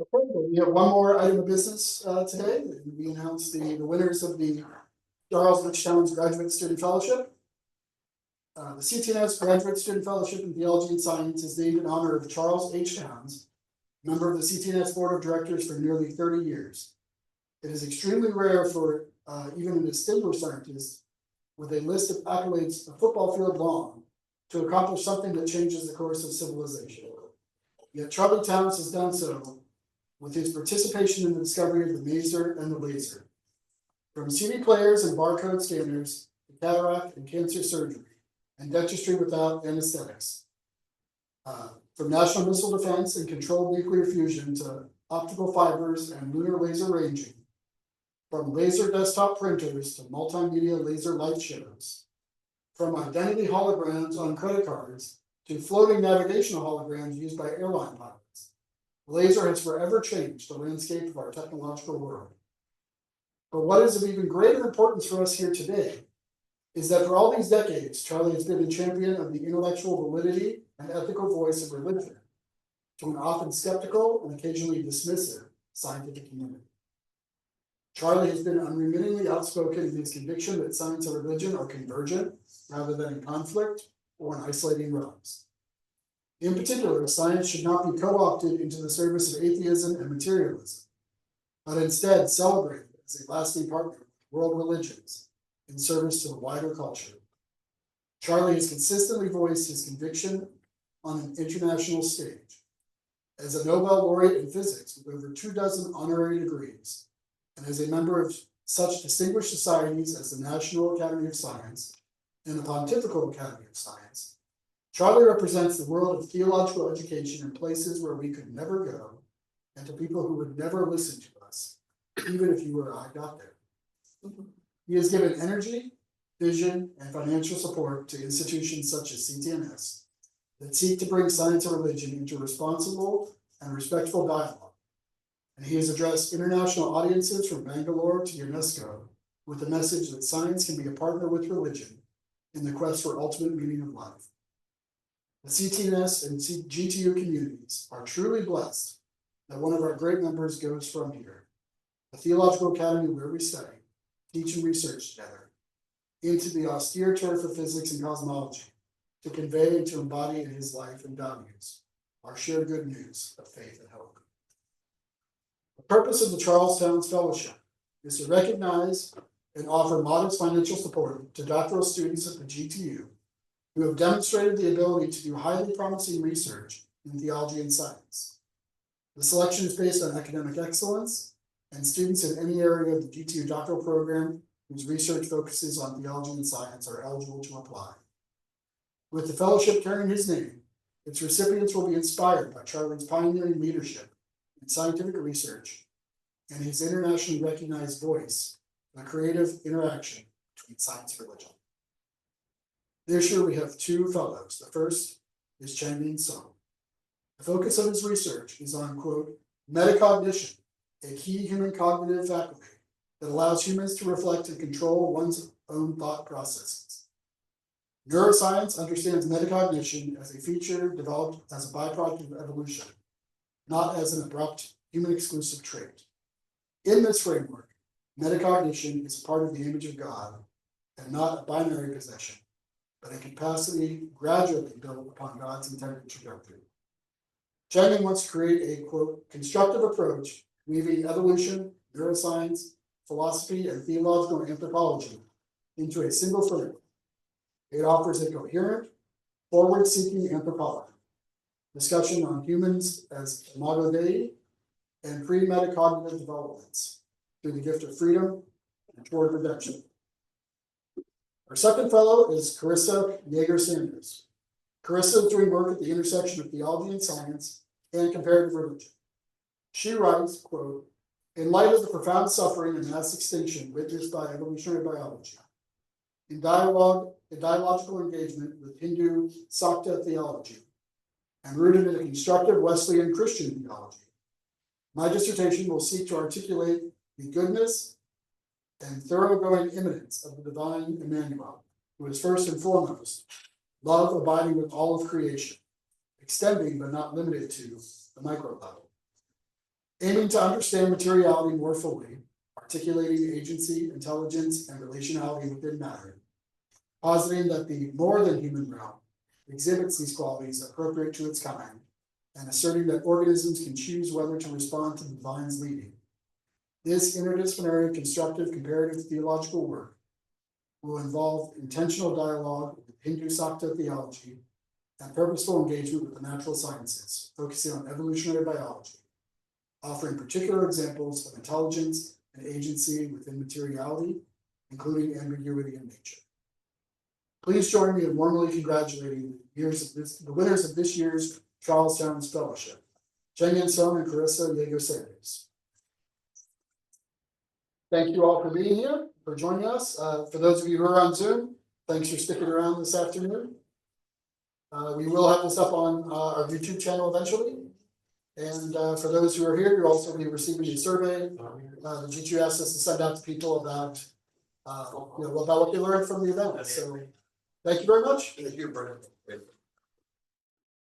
Okay, well, we have one more item of business today. We announced the winners of the Charles H. Towns Graduate Student Fellowship. The CTNS Graduate Student Fellowship in Theology and Science is named in honor of Charles H. Towns, member of the CTNS Board of Directors for nearly 30 years. It is extremely rare for even a distinguished scientist with a list of accolades a football field long to accomplish something that changes the course of civilization. Yet Charlie Towns has done so with his participation in the discovery of the maser and the laser. From CD players and barcode scanners to cataract and cancer surgery and dentistry without anesthetics. From national missile defense and controlled nuclear fusion to optical fibers and lunar laser ranging. From laser desktop printers to multimedia laser light shows. From identity holograms on credit cards to floating navigational holograms used by airline pilots. Laser has forever changed the landscape of our technological world. But what is of even greater importance for us here today is that for all these decades, Charlie has been a champion of the intellectual validity and ethical voice of religion to an often skeptical and occasionally dismissive scientific community. Charlie has been unremittingly outspoken in his conviction that science and religion are convergent rather than in conflict or in isolating realms. In particular, science should not be co-opted into the service of atheism and materialism, but instead celebrated as a lasting partner with world religions in service to the wider culture. Charlie has consistently voiced his conviction on an international stage. As a Nobel Laureate in physics with over 24 honorary degrees, and as a member of such distinguished societies as the National Academy of Science and the Pontifical Academy of Science, Charlie represents the world of theological education in places where we could never go, and to people who would never listen to us, even if you or I got there. He has given energy, vision, and financial support to institutions such as CTNS that seek to bring science and religion into responsible and respectful dialogue. And he has addressed international audiences from Bangalore to UNESCO with the message that science can be a partner with religion in the quest for ultimate meaning of life. The CTNS and GTU communities are truly blessed that one of our great members goes from here, the Theological Academy where we study, teach and research together, into the austere turf of physics and cosmology to convey and to embody in his life and values our shared good news of faith and hope. The purpose of the Charles Towns Fellowship is to recognize and offer modest financial support to doctoral students at the GTU who have demonstrated the ability to do highly promising research in theology and science. The selection is based on academic excellence, and students in any area of the GTU doctoral program whose research focuses on theology and science are eligible to apply. With the fellowship carrying his name, its recipients will be inspired by Charlie's pioneering leadership in scientific research and his internationally recognized voice in a creative interaction between science and religion. This year we have two fellows. The first is Chang. The focus of his research is on, quote, metacognition, a key human cognitive faculty that allows humans to reflect and control one's own thought processes. Neuroscience understands metacognition as a feature developed as a byproduct of evolution, not as an abrupt human exclusive trait. In this framework, metacognition is part of the image of God and not a binary possession, but a capacity gradually built upon God's intended trajectory. Chang wants to create a, quote, constructive approach weaving evolution, neuroscience, philosophy, and theological anthropology into a single framework. It offers a coherent, forward-seeking anthropology, discussion on humans as imago Dei, and pre-metacognitive developments through the gift of freedom and toward redemption. Our second fellow is Charissa Jaeger-Sanders. Charissa is doing work at the intersection of theology and science and comparative religion. She writes, quote, in light of the profound suffering and mass extinction witnessed by evolutionary biology, in dialogical engagement with Hindu Sakta theology, and rooted in a constructive Wesleyan Christian theology, my dissertation will seek to articulate the goodness and thoroughgoing immanence of the divine Emmanuel, who is first and foremost love abiding with all of creation, extending but not limited to the micro level. aiming to understand materiality more fully, articulating agency, intelligence, and relationality within matter, positing that the more than human realm exhibits these qualities appropriate to its kind, and asserting that organisms can choose whether to respond to the divine's leading. This interdisciplinary, constructive, comparative theological work will involve intentional dialogue with Hindu Sakta theology and purposeful engagement with the natural sciences, focusing on evolutionary biology, offering particular examples of intelligence and agency within materiality, including ambiguity in nature. Please join me in warmly congratulating the winners of this year's Charles Fellowship, Chang and Sohn and Charissa Jaeger-Sanders. Thank you all for being here, for joining us. For those of you who are on Zoom, thanks for sticking around this afternoon. We will have this up on our YouTube channel eventually. And for those who are here, you'll also be receiving a survey. The G2 asked us to send out to people about, about what they learned from the event. So thank you very much. Thank you, Brennan.